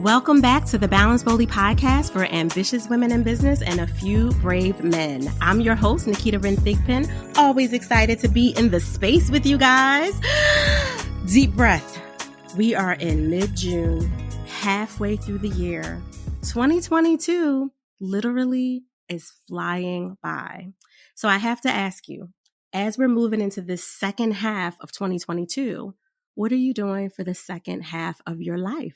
Welcome back to the Balance Boldly podcast for ambitious women in business and a few brave men. I'm your host, Naketa Ren Thigpen. Always excited to be in the space with you guys. Deep breath. We are in mid-June, halfway through the year. 2022 literally is flying by. So I have to ask you, as we're moving into this second half of 2022, what are you doing for the second half of your life?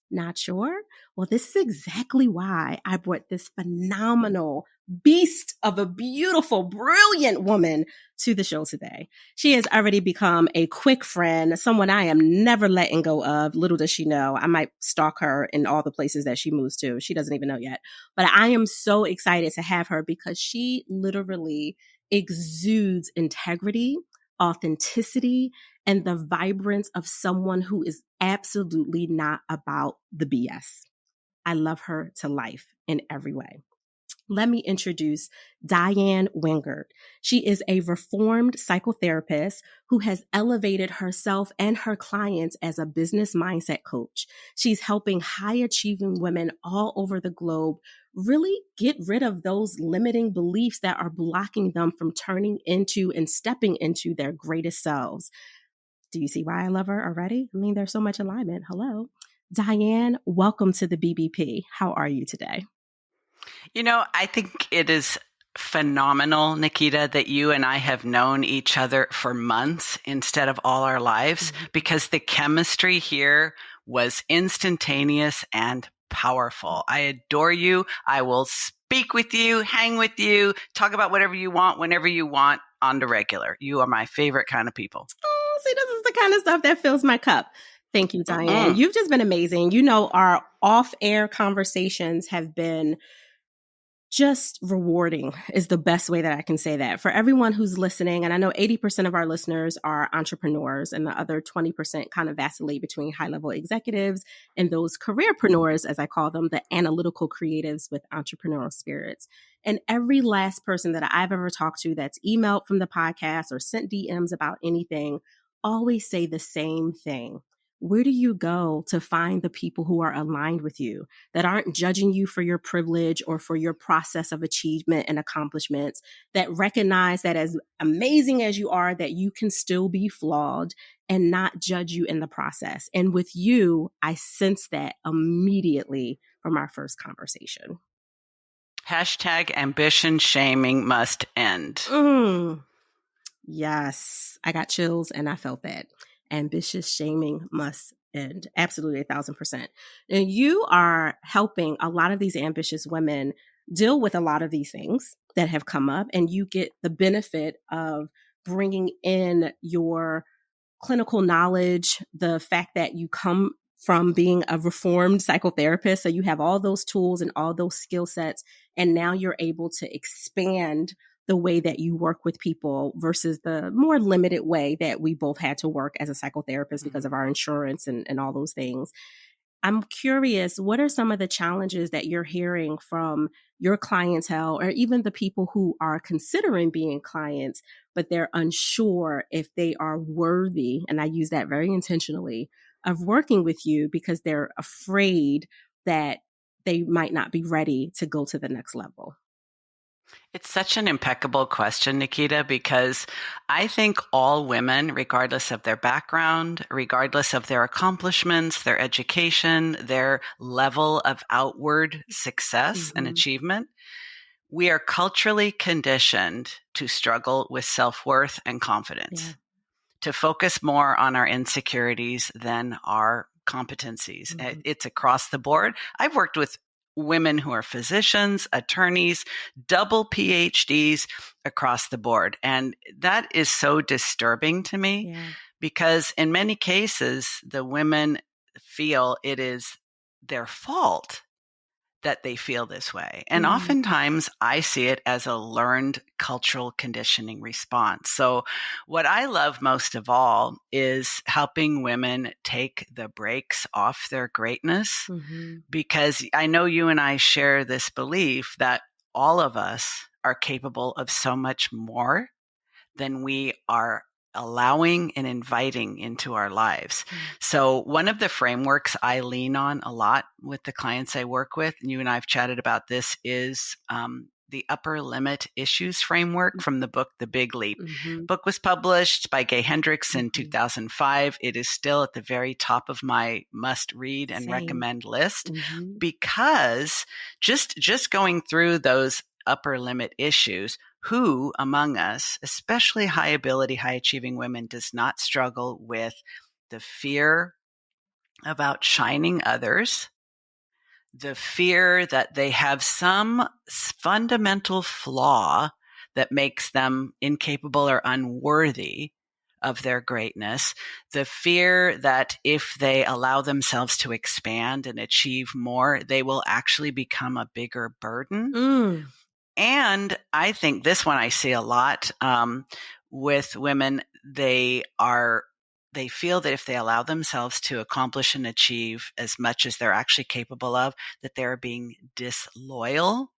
Not sure? Well, this is exactly why I brought this phenomenal beast of a beautiful, brilliant woman to the show today. She has already become a quick friend, someone I am never letting go of. Little does she know, I might stalk her in all the places that she moves to. She doesn't even know yet. But I am so excited to have her because she literally exudes integrity, authenticity, and the vibrance of someone who is absolutely not about the BS. I love her to life in every way. Let me introduce Diann Wingert. She is a reformed psychotherapist who has elevated herself and her clients as a business mindset coach. She's helping high-achieving women all over the globe really get rid of those limiting beliefs that are blocking them from turning into and stepping into their greatest selves. Do you see why I love her already? I mean, there's so much alignment. Hello. Diann, welcome to the BBP. How are you today? You know, I think it is phenomenal, Naketa, that you and I have known each other for months instead of all our lives, because the chemistry here was instantaneous and powerful. I adore you. I will speak with you, hang with you, talk about whatever you want, whenever you want on the regular. You are my favorite kind of people. Oh, see, this is the kind of stuff that fills my cup. Thank you, Diann. You've just been amazing. You know, our off-air conversations have been just rewarding is the best way that I can say that. For everyone who's listening, and I know 80% of our listeners are entrepreneurs and the other 20% kind of vacillate between high-level executives and those careerpreneurs, as I call them, the analytical creatives with entrepreneurial spirits. And every last person that I've ever talked to that's emailed from the podcast or sent DMs about anything always say the same thing. Where do you go to find the people who are aligned with you, that aren't judging you for your privilege or for your process of achievement and accomplishments, that recognize that as amazing as you are, that you can still be flawed and not judge you in the process? And with you, I sense that immediately from our first conversation. Hashtag ambition shaming must end. Yes, I got chills and I felt that. Ambitious shaming must end. Absolutely, 1,000%. And you are helping a lot of these ambitious women deal with a lot of these things that have come up, and you get the benefit of bringing in your clinical knowledge, the fact that you come from being a reformed psychotherapist. So you have all those tools and all those skill sets, and now you're able to expand the way that you work with people versus the more limited way that we both had to work as a psychotherapist because of our insurance and all those things. I'm curious, what are some of the challenges that you're hearing from your clientele or even the people who are considering being clients, but they're unsure if they are worthy, and I use that very intentionally, of working with you because they're afraid that they might not be ready to go to the next level? It's such an impeccable question, Naketa, because I think all women, regardless of their background, regardless of their accomplishments, their education, their level of outward success and achievement, we are culturally conditioned to struggle with self-worth and confidence, to focus more on our insecurities than our competencies. It's across the board. I've worked with women who are physicians, attorneys, double PhDs across the board. And that is so disturbing to me because in many cases, the women feel it is their fault that they feel this way. And oftentimes I see it as a learned cultural conditioning response. So what I love most of all is helping women take the brakes off their greatness, because I know you and I share this belief that all of us are capable of so much more than we are allowing and inviting into our lives. So one of the frameworks I lean on a lot with the clients I work with, and you and I have chatted about this, is the upper limit issues framework from the book, The Big Leap. Book was published by Gay Hendricks in 2005. It is still at the very top of my must read and recommend list because just going through those upper limit issues, who among us, especially high ability, high achieving women, does not struggle with the fear of outshining others, the fear that they have some fundamental flaw that makes them incapable or unworthy of their greatness, the fear that if they allow themselves to expand and achieve more, they will actually become a bigger burden. And I think this one I see a lot with women. They feel that if they allow themselves to accomplish and achieve as much as they're actually capable of, that they're being disloyal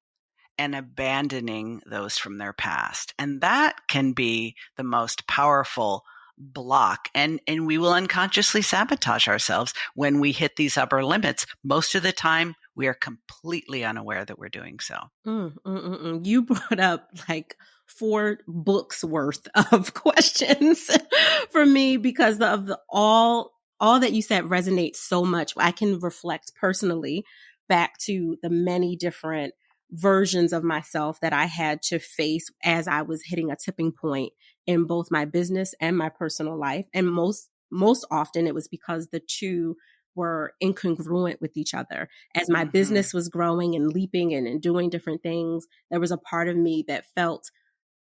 and abandoning those from their past. And that can be the most powerful block. And we will unconsciously sabotage ourselves when we hit these upper limits. Most of the time, we are completely unaware that we're doing so. You brought up like 4 books worth of questions for me because of all that you said resonates so much. I can reflect personally back to the many different versions of myself that I had to face as I was hitting a tipping point in both my business and my personal life. And most often it was because the two were incongruent with each other. As my business was growing and leaping and doing different things, there was a part of me that felt,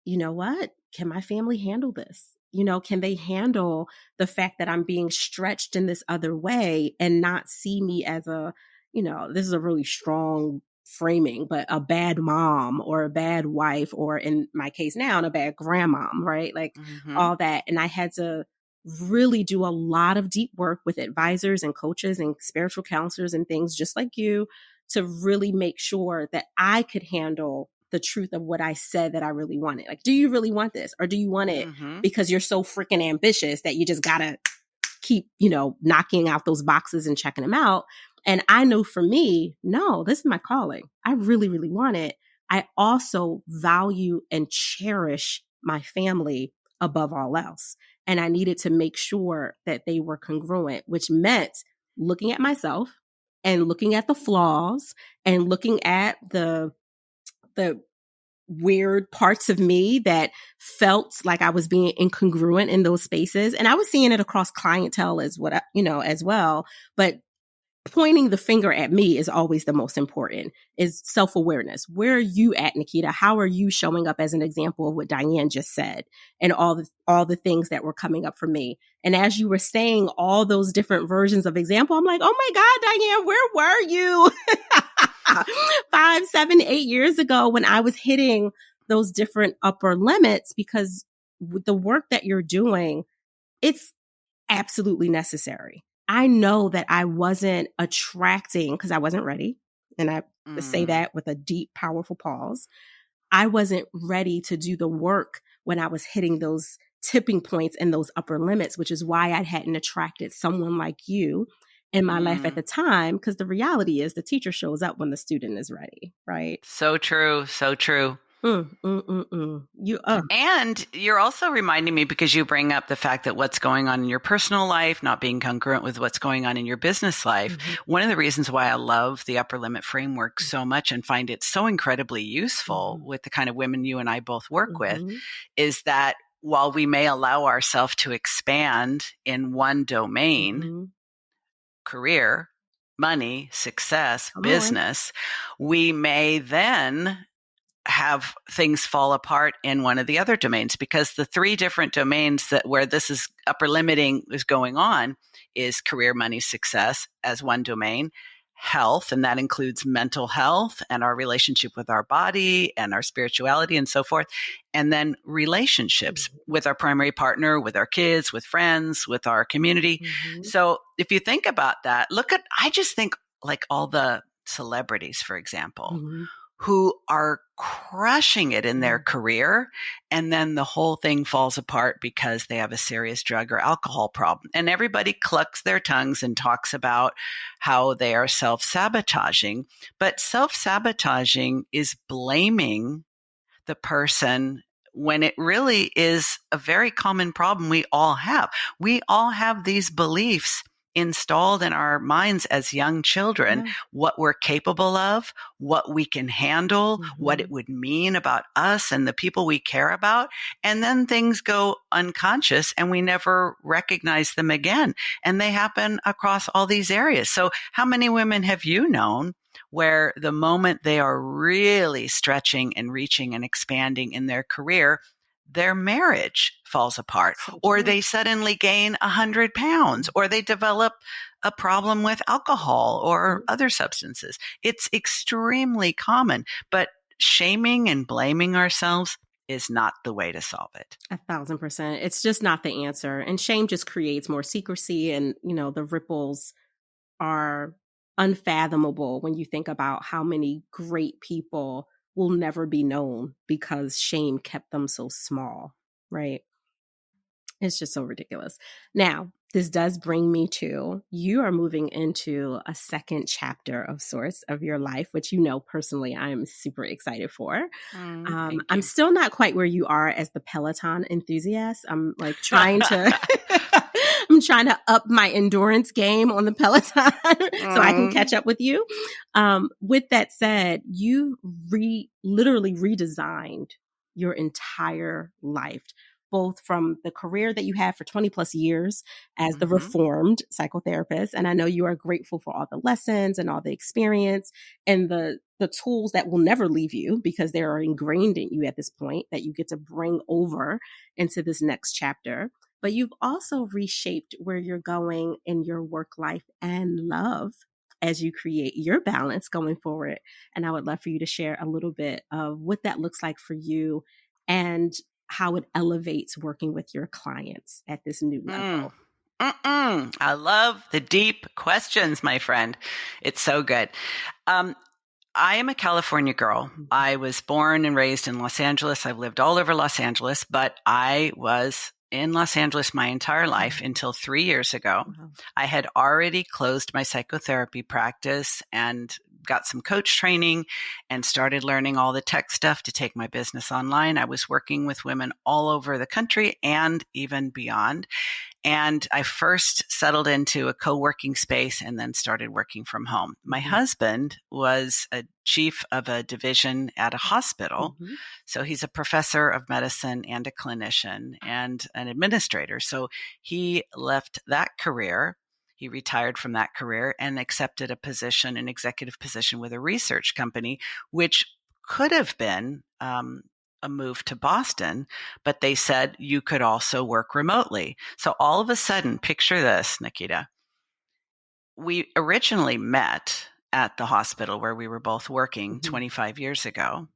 you know what? Can my family handle this? Can they handle the fact that I'm being stretched in this other way and not see me as this is a really strong framing, but a bad mom or a bad wife, or in my case now, a bad grandmom, right? Like all that. And I had to really do a lot of deep work with advisors and coaches and spiritual counselors and things just like you to really make sure that I could handle the truth of what I said that I really wanted. Like, do you really want this? Or do you want it because you're so freaking ambitious that you just gotta keep, knocking out those boxes and checking them out? And I know for me, no, this is my calling. I really, really want it. I also value and cherish my family above all else. And I needed to make sure that they were congruent, which meant looking at myself and looking at the flaws and looking at the weird parts of me that felt like I was being incongruent in those spaces. And I was seeing it across clientele as well. But pointing the finger at me is always the most important, is self-awareness. Where are you at, Naketa? How are you showing up as an example of what Diann just said and all the things that were coming up for me? And as you were saying all those different versions of example, I'm like, oh my God, Diann, where were you 5, 7, 8 years ago when I was hitting those different upper limits? Because with the work that you're doing, it's absolutely necessary. I know that I wasn't attracting because I wasn't ready. And I say that with a deep, powerful pause. I wasn't ready to do the work when I was hitting those tipping points and those upper limits, which is why I hadn't attracted someone like you in my life at the time. Because the reality is the teacher shows up when the student is ready, right? So true. So true. And you're also reminding me, because you bring up the fact that what's going on in your personal life not being congruent with what's going on in your business life. One of the reasons why I love the upper limit framework so much and find it so incredibly useful with the kind of women you and I both work with is that while we may allow ourselves to expand in one domain, career, money, success, business, we may then have things fall apart in one of the other domains, because the 3 different domains that where this is upper limiting is going on is career, money, success as one domain, health, and that includes mental health and our relationship with our body and our spirituality and so forth, and then relationships with our primary partner, with our kids, with friends, with our community. So if you think about that, I just think like all the celebrities, for example, who are crushing it in their career, and then the whole thing falls apart because they have a serious drug or alcohol problem. And everybody clucks their tongues and talks about how they are self-sabotaging. But self-sabotaging is blaming the person when it really is a very common problem we all have. We all have these beliefs installed in our minds as young children, what we're capable of, what we can handle, what it would mean about us and the people we care about. And then things go unconscious and we never recognize them again. And they happen across all these areas. So how many women have you known where the moment they are really stretching and reaching and expanding in their career, their marriage falls apart, or they suddenly gain 100 pounds, or they develop a problem with alcohol or other substances? It's extremely common, but shaming and blaming ourselves is not the way to solve it. 1,000%. It's just not the answer. And shame just creates more secrecy, and, the ripples are unfathomable when you think about how many great people will never be known because shame kept them so small, right? It's just so ridiculous. Now, this does bring me to, you are moving into a second chapter of sorts of your life, which personally I am super excited for. I'm still not quite where you are as the Peloton enthusiast. I'm like trying to I'm trying to up my endurance game on the Peloton so I can catch up with you. With that said, you literally redesigned your entire life, both from the career that you had for 20 plus years as the reformed psychotherapist. And I know you are grateful for all the lessons and all the experience and the tools that will never leave you because they are ingrained in you at this point that you get to bring over into this next chapter. But you've also reshaped where you're going in your work life and love as you create your balance going forward. And I would love for you to share a little bit of what that looks like for you and how it elevates working with your clients at this new level. I love the deep questions, my friend. It's so good. I am a California girl. I was born and raised in Los Angeles. I've lived all over Los Angeles, but I was in Los Angeles my entire life until 3 years ago. I had already closed my psychotherapy practice and got some coach training and started learning all the tech stuff to take my business online. I was working with women all over the country and even beyond. And I first settled into a co-working space and then started working from home. My husband was a chief of a division at a hospital. So he's a professor of medicine and a clinician and an administrator. So he left that career. He retired from that career and accepted a position, an executive position with a research company, which could have been a move to Boston, but they said you could also work remotely. So all of a sudden, picture this, Naketa. We originally met at the hospital where we were both working 25 years ago.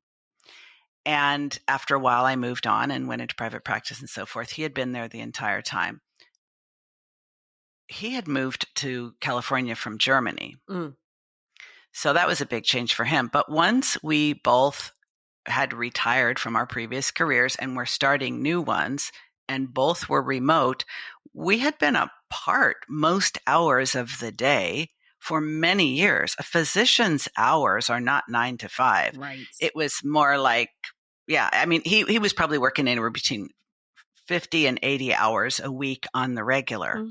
And after a while, I moved on and went into private practice and so forth. He had been there the entire time. He had moved to California from Germany. So that was a big change for him. But once we both had retired from our previous careers and were starting new ones, and both were remote, we had been apart most hours of the day for many years. A physician's hours are not 9 to 5. Right. It was more like, he was probably working anywhere between 50 and 80 hours a week on the regular.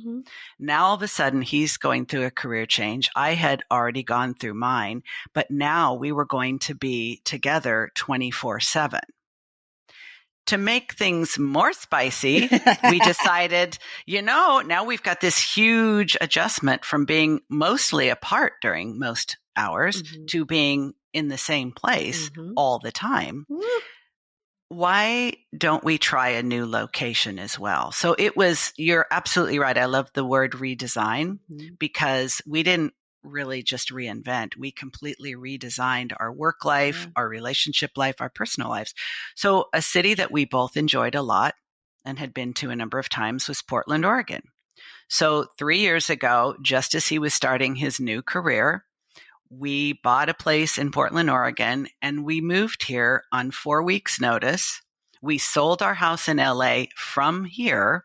Now, all of a sudden, he's going through a career change. I had already gone through mine, but now we were going to be together 24/7. To make things more spicy, we decided, now we've got this huge adjustment from being mostly apart during most hours to being in the same place all the time. Why don't we try a new location as well? So you're absolutely right. I love the word redesign because we didn't really just reinvent. We completely redesigned our work life, our relationship life, our personal lives. So a city that we both enjoyed a lot and had been to a number of times was Portland, Oregon. So 3 years ago, just as he was starting his new career, we bought a place in Portland, Oregon, and we moved here on 4 weeks' notice. We sold our house in LA from here,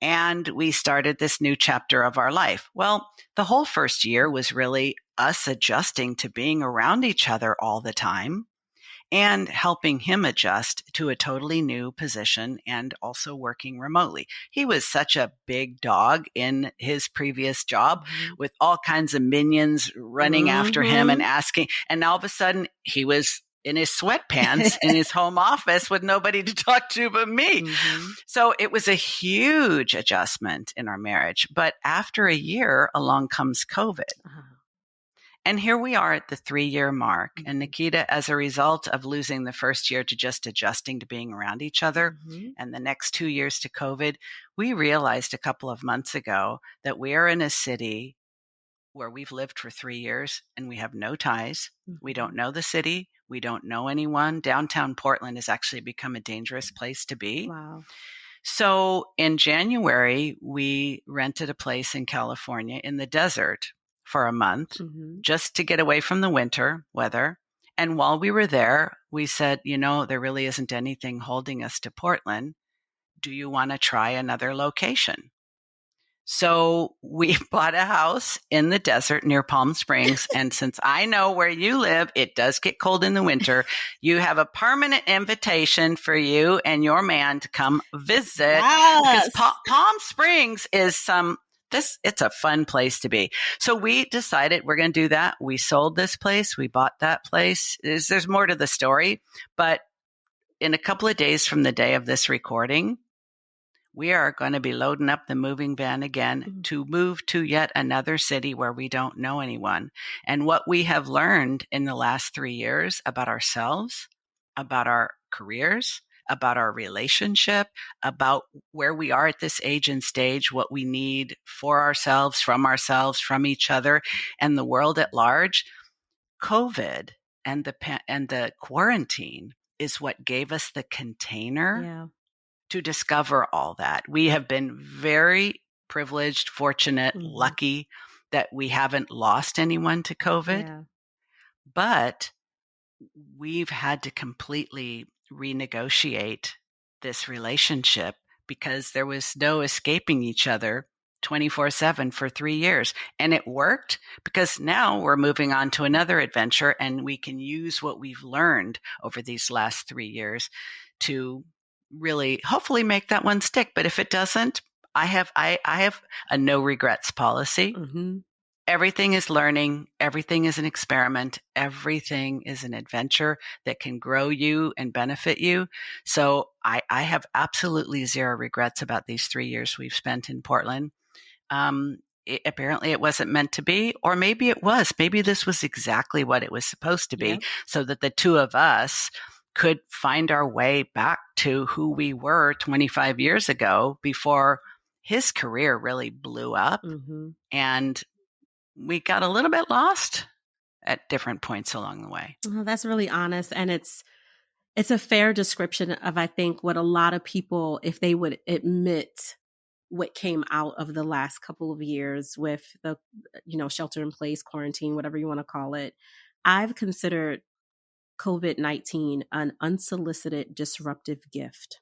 and we started this new chapter of our life. Well, the whole first year was really us adjusting to being around each other all the time and helping him adjust to a totally new position and also working remotely. He was such a big dog in his previous job with all kinds of minions running after him and asking. And all of a sudden, he was in his sweatpants in his home office with nobody to talk to but me. So it was a huge adjustment in our marriage. But after a year, along comes COVID. And here we are at the 3-year mark. And Naketa, as a result of losing the first year to just adjusting to being around each other and the next 2 years to COVID, we realized a couple of months ago that we are in a city where we've lived for 3 years and we have no ties. We don't know the city. We don't know anyone. Downtown Portland has actually become a dangerous place to be. Wow. So in January, we rented a place in California in the desert for a month just to get away from the winter weather. And while we were there, we said, there really isn't anything holding us to Portland. Do you want to try another location? So we bought a house in the desert near Palm Springs. And since I know where you live, it does get cold in the winter. You have a permanent invitation for you and your man to come visit. Because Palm Springs is it's a fun place to be. So we decided we're going to do that. We sold this place. We bought that place. There's more to the story. But in a couple of days from the day of this recording, we are going to be loading up the moving van again to move to yet another city where we don't know anyone. And what we have learned in the last 3 years about ourselves, about our careers, about our relationship, about where we are at this age and stage, what we need for ourselves, from each other, and the world at large. COVID and the quarantine is what gave us the container to discover all that. We have been very privileged, fortunate, lucky that we haven't lost anyone to COVID, but we've had to completely renegotiate this relationship because there was no escaping each other 24/7 for 3 years. And it worked because now we're moving on to another adventure and we can use what we've learned over these last 3 years to really hopefully make that one stick. But if it doesn't, I have a no regrets policy. Everything is learning. Everything is an experiment. Everything is an adventure that can grow you and benefit you. So I have absolutely zero regrets about these 3 years we've spent in Portland. Apparently it wasn't meant to be, or maybe it was. Maybe this was exactly what it was supposed to be, so that the two of us could find our way back to who we were 25 years ago before his career really blew up. And we got a little bit lost at different points along the way. Oh, that's really honest. And it's a fair description of, I think, what a lot of people, if they would admit what came out of the last couple of years with the, shelter in place, quarantine, whatever you want to call it. I've considered COVID-19 an unsolicited disruptive gift.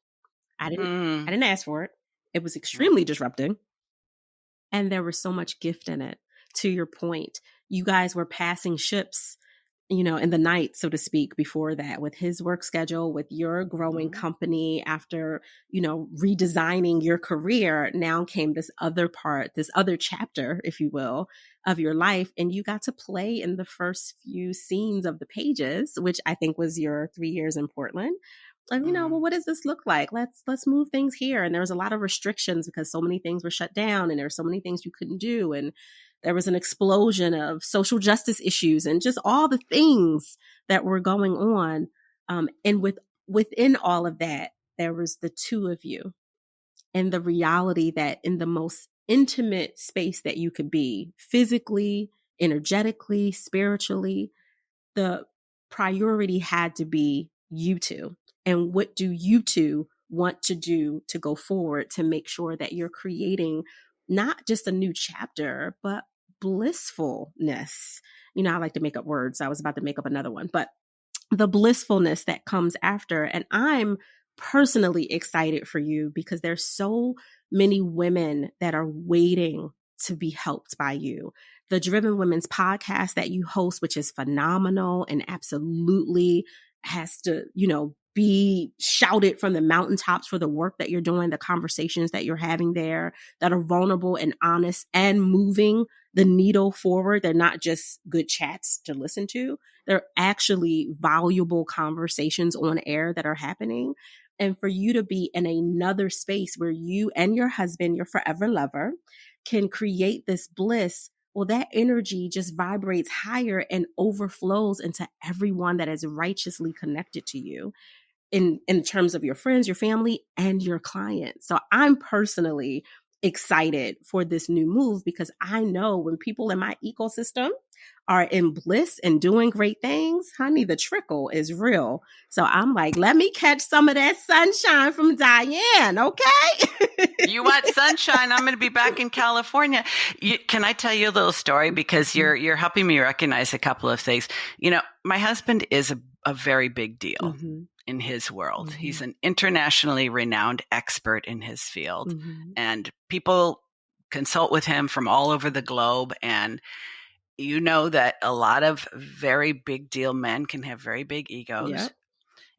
I didn't ask for it. It was extremely disrupting. And there was so much gift in it. To your point, you guys were passing ships, in the night, so to speak, before that, with his work schedule, with your growing company after, redesigning your career. Now came this other part, this other chapter, if you will, of your life. And you got to play in the first few scenes of the pages, which I think was your 3 years in Portland. And, well, what does this look like? Let's move things here. And there was a lot of restrictions because so many things were shut down and there were so many things you couldn't do. And there was an explosion of social justice issues and just all the things that were going on. And within all of that, there was the two of you and the reality that in the most intimate space that you could be, physically, energetically, spiritually, the priority had to be you two. And what do you two want to do to go forward to make sure that you're creating not just a new chapter, but blissfulness. You know, I like to make up words. I was about to make up another one, but the blissfulness that comes after. And I'm personally excited for you because there's so many women that are waiting to be helped by you. The Driven Women's podcast that you host, which is phenomenal and absolutely has to, be shouted from the mountaintops for the work that you're doing, the conversations that you're having there that are vulnerable and honest and moving the needle forward. They're not just good chats to listen to. They're actually valuable conversations on air that are happening. And for you to be in another space where you and your husband, your forever lover, can create this bliss, well, that energy just vibrates higher and overflows into everyone that is righteously connected to you in terms of your friends, your family, and your clients. So I'm personally excited for this new move because I know when people in my ecosystem are in bliss and doing great things, honey, the trickle is real. So I'm like, let me catch some of that sunshine from Diann, okay? You want sunshine? I'm going to be back in California. Can I tell you a little story? Because you're helping me recognize a couple of things. My husband is a very big deal in his world. He's an internationally renowned expert in his field, and people consult with him from all over the globe. And you know that a lot of very big deal men can have very big egos. Yep.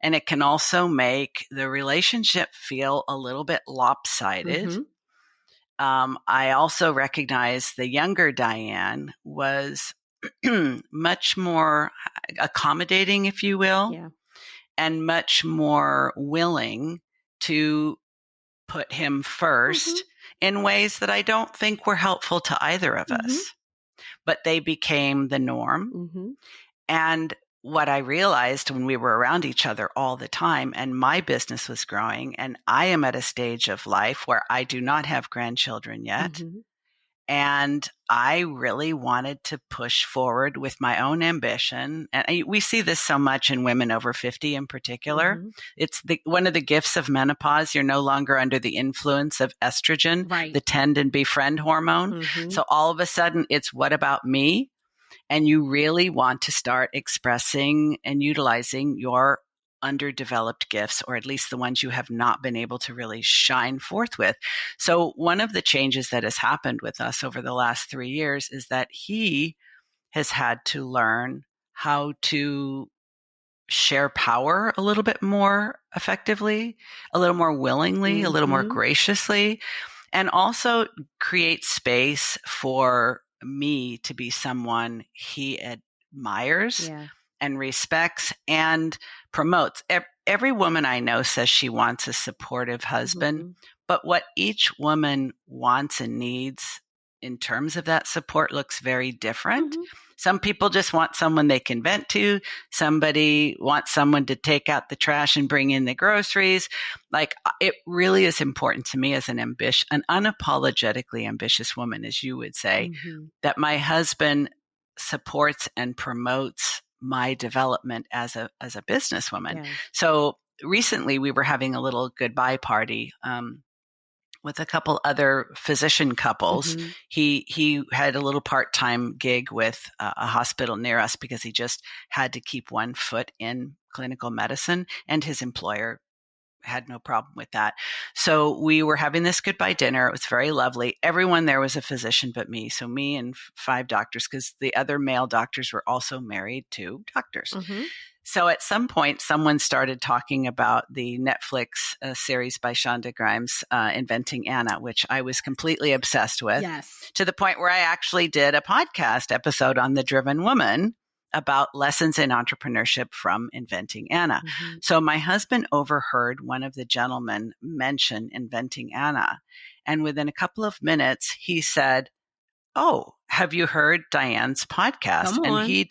And it can also make the relationship feel a little bit lopsided. I also recognize the younger Diann was much more accommodating, if you will, and much more willing to put him first in ways that I don't think were helpful to either of us. But they became the norm. And what I realized when we were around each other all the time and my business was growing, and I am at a stage of life where I do not have grandchildren yet. And I really wanted to push forward with my own ambition. And we see this so much in women over 50 in particular. It's one of the gifts of menopause. You're no longer under the influence of estrogen, the tend and befriend hormone. So all of a sudden it's what about me? And you really want to start expressing and utilizing your underdeveloped gifts, or at least the ones you have not been able to really shine forth with. So one of the changes that has happened with us over the last 3 years is that he has had to learn how to share power a little bit more effectively, a little more willingly, a little more graciously, and also create space for me to be someone he admires and respects and promotes. Every woman I know says she wants a supportive husband, but what each woman wants and needs in terms of that support looks very different. Some people just want someone they can vent to. Somebody wants someone to take out the trash and bring in the groceries. Like, it really is important to me as an unapologetically ambitious woman, as you would say, that my husband supports and promotes my development as a businesswoman. So recently we were having a little goodbye party, with a couple other physician couples. He had a little part-time gig with a hospital near us because he just had to keep one foot in clinical medicine, and his employer had no problem with that. So we were having this goodbye dinner. It was very lovely. Everyone there was a physician but me. So me and 5 doctors, because the other male doctors were also married to doctors. So at some point, someone started talking about the Netflix series by Shonda Rhimes, Inventing Anna, which I was completely obsessed with, to the point where I actually did a podcast episode on The Driven Woman about lessons in entrepreneurship from Inventing Anna. So my husband overheard one of the gentlemen mention Inventing Anna. And within a couple of minutes, he said, "Oh, have you heard Diann's podcast?" And he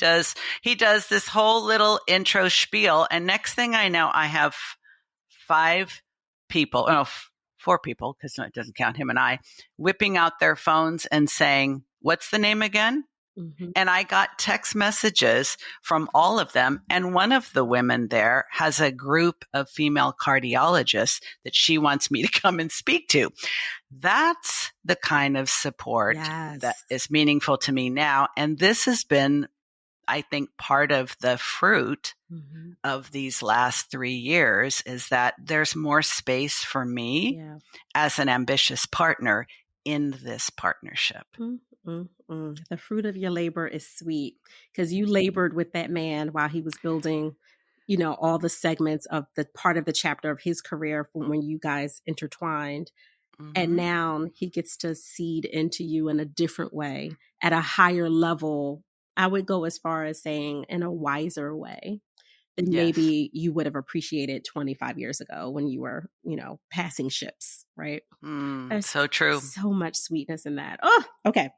does this whole little intro spiel. And next thing I know, I have 4 people, because it doesn't count him and I, whipping out their phones and saying, "What's the name again?" Mhm. And I got text messages from all of them. And one of the women there has a group of female cardiologists that she wants me to come and speak to. That's the kind of support that Yes. is meaningful to me now. And this has been, I think, part of the fruit Mhm. of these last 3 years is that there's more space for me Yeah. as an ambitious partner in this partnership. The fruit of your labor is sweet because you labored with that man while he was building, all the segments of the part of the chapter of his career from when you guys intertwined. And Mm-hmm. now he gets to seed into you in a different way at a higher level. I would go as far as saying in a wiser way than Yes. maybe you would have appreciated 25 years ago when you were, passing ships, right? There's So true. so much sweetness in that. Oh, okay.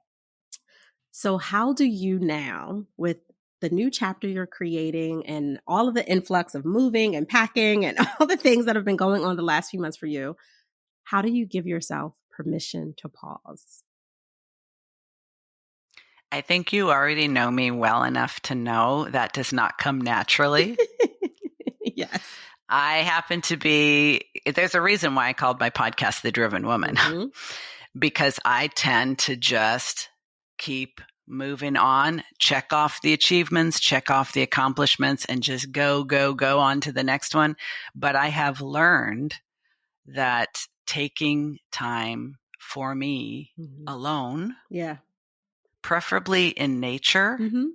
So how do you now, with the new chapter you're creating and all of the influx of moving and packing and all the things that have been going on the last few months for you, how do you give yourself permission to pause? I think you already know me well enough to know that does not come naturally. Yes. I happen to be, there's a reason why I called my podcast The Driven Woman, Mhm. because I tend to just keep moving on, check off the achievements, check off the accomplishments, and just go on to the next one. But I have learned that taking time for me Mhm. alone, Yeah. preferably in nature, Mhm.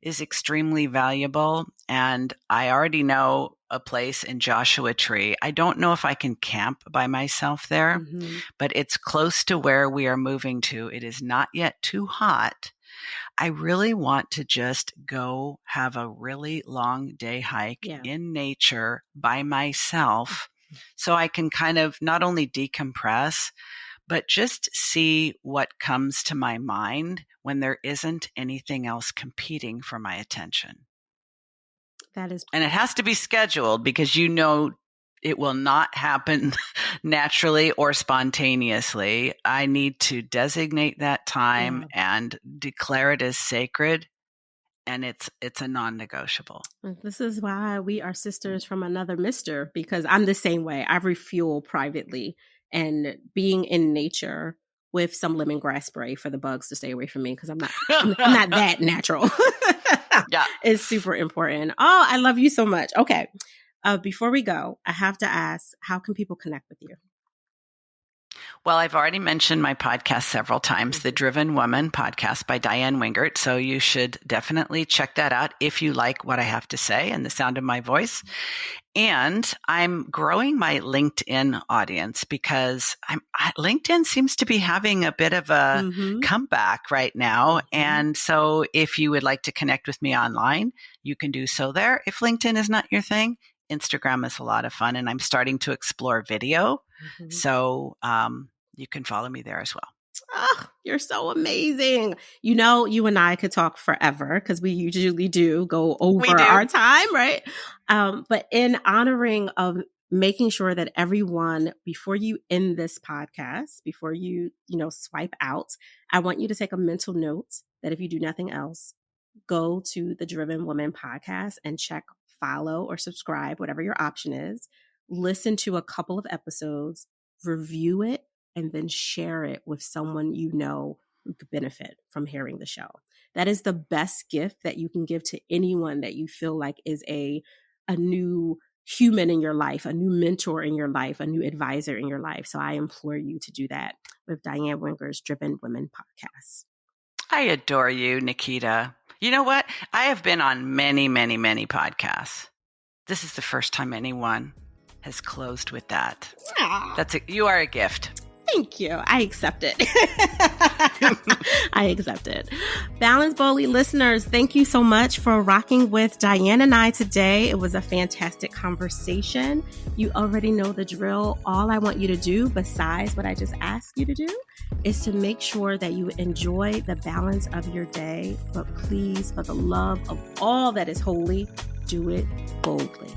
is extremely valuable. And I already know a place in Joshua Tree. I don't know if I can camp by myself there, Mhm. but it's close to where we are moving to. It is not yet too hot. I really want to just go have a really long day hike Yeah. in nature by myself so I can kind of not only decompress, but just see what comes to my mind when there isn't anything else competing for my attention. That is And it has to be scheduled because it will not happen naturally or spontaneously. I need to designate that time yeah. and declare it as sacred, and it's a non-negotiable. This is why we are sisters from another mister, because I'm the same way. I refuel privately, and being in nature with some lemongrass spray for the bugs to stay away from me because I'm not that natural. Yeah. It's super important. Oh, I love you so much. Okay. Before we go, I have to ask, how can people connect with you? Well, I've already mentioned my podcast several times, The Driven Woman podcast by Diann Wingert. So you should definitely check that out if you like what I have to say and the sound of my voice. And I'm growing my LinkedIn audience because LinkedIn seems to be having a bit of a Mm-hmm. comeback right now. Mm-hmm. And so if you would like to connect with me online, you can do so there. If LinkedIn is not your thing, Instagram is a lot of fun, and I'm starting to explore video. Mm-hmm. So you can follow me there as well. Oh, you're so amazing. You and I could talk forever because we usually do go We over do. our time, right? But in honoring of making sure that everyone, before you end this podcast, before you, swipe out, I want you to take a mental note that if you do nothing else, go to the Driven Woman podcast and check follow or subscribe, whatever your option is. Listen to a couple of episodes, review it, and then share it with someone you know who could benefit from hearing the show. That is the best gift that you can give to anyone that you feel like is a new human in your life, a new mentor in your life, a new advisor in your life. So I implore you to do that with Diann Wingert's Driven Women podcast. I adore you, Naketa. You know what? I have been on many, many, many podcasts. This is the first time anyone has closed with that. Aww. You are a gift. Thank you. I accept it. I accept it. Balance Boldly listeners, thank you so much for rocking with Diann and I today. It was a fantastic conversation. You already know the drill. All I want you to do, besides what I just asked you to do, is to make sure that you enjoy the balance of your day. But please, for the love of all that is holy, do it boldly.